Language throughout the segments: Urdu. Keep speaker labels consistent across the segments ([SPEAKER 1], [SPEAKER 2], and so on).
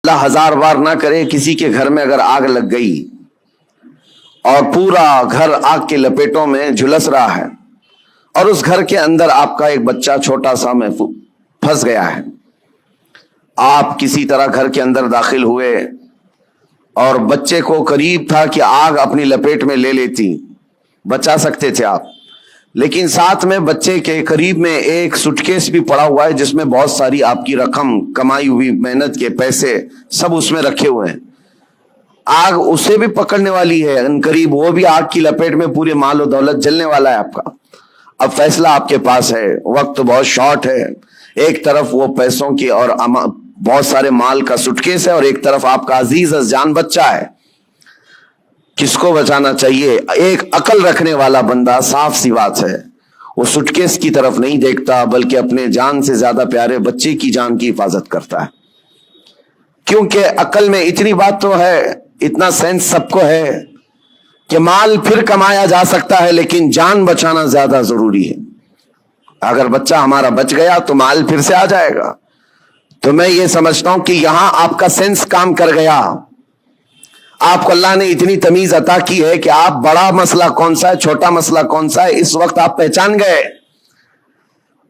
[SPEAKER 1] اللہ ہزار بار نہ کرے کسی کے گھر میں اگر آگ لگ گئی اور پورا گھر آگ کے لپیٹوں میں جھلس رہا ہے اور اس گھر کے اندر آپ کا ایک بچہ چھوٹا سا پھنس گیا ہے، آپ کسی طرح گھر کے اندر داخل ہوئے اور بچے کو قریب تھا کہ آگ اپنی لپیٹ میں لے لیتی، بچا سکتے تھے آپ، لیکن ساتھ میں بچے کے قریب میں ایک سوٹکیس بھی پڑا ہوا ہے جس میں بہت ساری آپ کی رقم، کمائی ہوئی محنت کے پیسے سب اس میں رکھے ہوئے ہیں۔ آگ اسے بھی پکڑنے والی ہے، ان قریب وہ بھی آگ کی لپیٹ میں پورے مال و دولت جلنے والا ہے آپ کا۔ اب فیصلہ آپ کے پاس ہے، وقت بہت شارٹ ہے، ایک طرف وہ پیسوں کی اور بہت سارے مال کا سوٹکیس ہے اور ایک طرف آپ کا عزیز از جان بچہ ہے، کس کو بچانا چاہیے؟ ایک عقل رکھنے والا بندہ صاف سی بات ہے وہ سوٹکیس کی طرف نہیں دیکھتا بلکہ اپنے جان سے زیادہ پیارے بچے کی جان کی حفاظت کرتا ہے، کیونکہ عقل میں اتنی بات تو ہے، اتنا سینس سب کو ہے کہ مال پھر کمایا جا سکتا ہے لیکن جان بچانا زیادہ ضروری ہے۔ اگر بچہ ہمارا بچ گیا تو مال پھر سے آ جائے گا۔ تو میں یہ سمجھتا ہوں کہ یہاں آپ کا سینس کام کر گیا، آپ کو اللہ نے اتنی تمیز عطا کی ہے کہ آپ بڑا مسئلہ کون سا ہے، چھوٹا مسئلہ کون سا ہے، اس وقت آپ پہچان گئے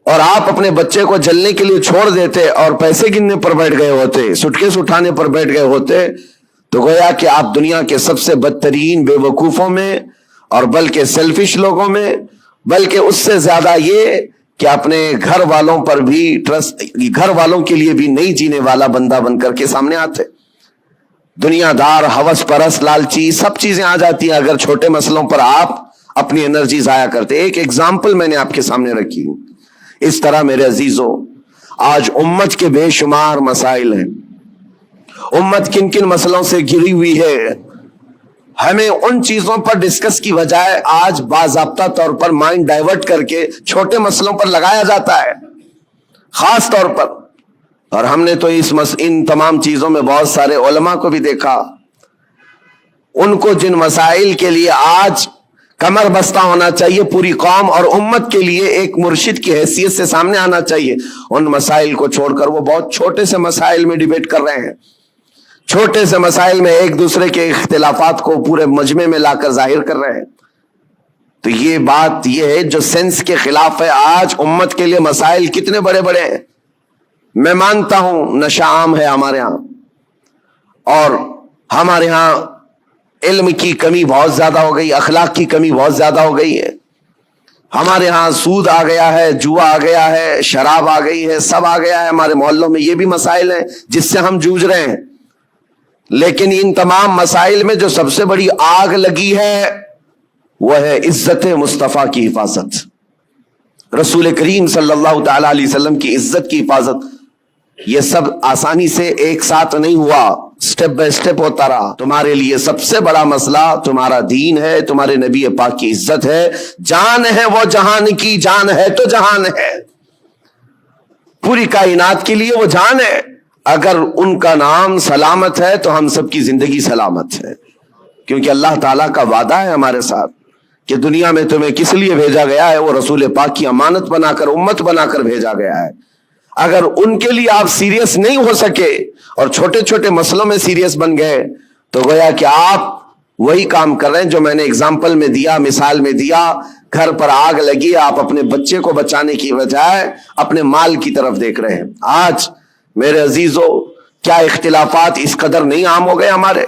[SPEAKER 1] اور آپ اپنے بچے کو جلنے کے لیے چھوڑ دیتے اور پیسے گننے پر بیٹھ گئے ہوتے، سوٹکیس اٹھانے پر بیٹھ گئے ہوتے تو گویا کہ آپ دنیا کے سب سے بدترین بے وقوفوں میں اور بلکہ سیلفش لوگوں میں، بلکہ اس سے زیادہ یہ کہ اپنے گھر والوں پر بھی گھر والوں کے لیے بھی نہیں جینے والا بندہ بن کر کے سامنے آتے۔ دنیا دار، ہوس پرست، لالچی سب چیزیں آ جاتی ہیں اگر چھوٹے مسئلوں پر آپ اپنی انرجی ضائع کرتے۔ ایک ایگزامپل میں نے آپ کے سامنے رکھی، اس طرح میرے عزیزوں آج امت کے بے شمار مسائل ہیں، امت کن کن مسئلوں سے گھری ہوئی ہے، ہمیں ان چیزوں پر ڈسکس کی بجائے آج باضابطہ طور پر مائنڈ ڈائیورٹ کر کے چھوٹے مسئلوں پر لگایا جاتا ہے خاص طور پر۔ اور ہم نے تو ان تمام چیزوں میں بہت سارے علماء کو بھی دیکھا، ان کو جن مسائل کے لیے آج کمر بستہ ہونا چاہیے پوری قوم اور امت کے لیے ایک مرشد کی حیثیت سے سامنے آنا چاہیے، ان مسائل کو چھوڑ کر وہ بہت چھوٹے سے مسائل میں ڈیبیٹ کر رہے ہیں، چھوٹے سے مسائل میں ایک دوسرے کے اختلافات کو پورے مجمع میں لا کر ظاہر کر رہے ہیں۔ تو یہ بات یہ ہے جو سینس کے خلاف ہے۔ آج امت کے لیے مسائل کتنے بڑے بڑے ہیں، میں مانتا ہوں نشہ عام ہے ہمارے ہاں اور ہمارے ہاں علم کی کمی بہت زیادہ ہو گئی، اخلاق کی کمی بہت زیادہ ہو گئی ہے، ہمارے ہاں سود آ گیا ہے، جوا آ گیا ہے، شراب آ گئی ہے، سب آ گیا ہے ہمارے محلوں میں، یہ بھی مسائل ہیں جس سے ہم جوجھ رہے ہیں۔ لیکن ان تمام مسائل میں جو سب سے بڑی آگ لگی ہے وہ ہے عزت مصطفیٰ کی حفاظت، رسول کریم صلی اللہ تعالی علیہ وسلم کی عزت کی حفاظت۔ یہ سب آسانی سے ایک ساتھ نہیں ہوا، سٹیپ بائی سٹیپ ہوتا رہا۔ تمہارے لیے سب سے بڑا مسئلہ تمہارا دین ہے، تمہارے نبی پاک کی عزت ہے، جان ہے وہ جہان کی، جان ہے تو جہان ہے، پوری کائنات کے لیے وہ جان ہے، اگر ان کا نام سلامت ہے تو ہم سب کی زندگی سلامت ہے، کیونکہ اللہ تعالیٰ کا وعدہ ہے ہمارے ساتھ کہ دنیا میں تمہیں کس لیے بھیجا گیا ہے، وہ رسول پاک کی امانت بنا کر، امت بنا کر بھیجا گیا ہے۔ اگر ان کے لیے آپ سیریس نہیں ہو سکے اور چھوٹے چھوٹے مسئلوں میں سیریس بن گئے تو گویا کہ آپ وہی کام کر رہے ہیں جو میں نے اگزامپل میں دیا، مثال میں دیا، گھر پر آگ لگی، آپ اپنے بچے کو بچانے کی بجائے اپنے مال کی طرف دیکھ رہے ہیں۔ آج میرے عزیزوں کیا اختلافات اس قدر نہیں عام ہو گئے ہمارے؟